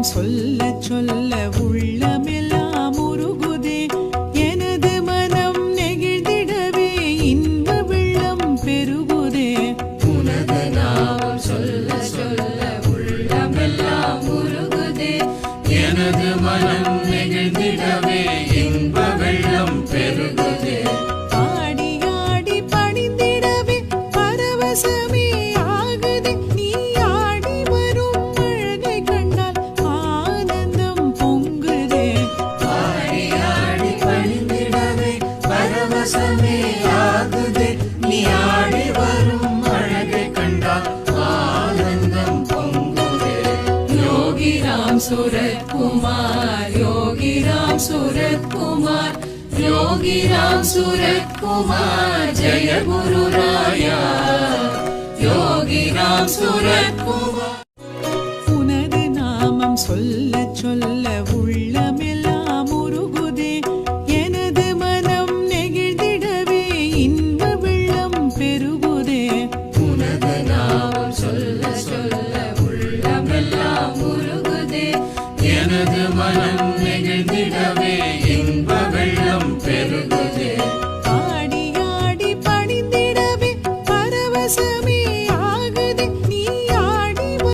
சொல்ல சொல்ல உள்ளமெல்லாம் உருகுதே எனது மனம் நெகிழ்ந்திடவே இன்ப வெள்ளம் பெருகுதே உனது நாமம் சொல்ல சொல்ல உள்ளமெல்லாம் உருகுதே எனது மனம் நெகிழ்ந்திடவே இன்ப வெள்ளம் பெருகுதே ஆடி ஆடி பணிந்திடவே பரவசமே ஆகுதே நீ ஆடி வரும் அழகை கண்டால் ஆனந்தம் பொங்குதே ஆடி ஆடி பணிந்திடவே பரவசமே ஆகுதே நீ ஆடி வரும் அழகை கண்டால் ஆனந்தம் பொங்குதே யோகி ராம் सूरत कुमार योगी राम सूरत कुमार योगी राम सूरत कुमार जय गुरु राया योगी राम सूरत कुमार உனது நாமம் சொல்ல சொல்ல உள்ளமெல்லாம் உருகுதே எனது மனம் நெகிழ்ந்திடவே இன்ப வெள்ளம் பெருகுதே உனது நாமம் சொல்ல சொல்ல உள்ளமெல்லாம் உருகுதே எனது மனம் நெகிழ்ந்திடவே இன்ப வெள்ளம் பெருகுதே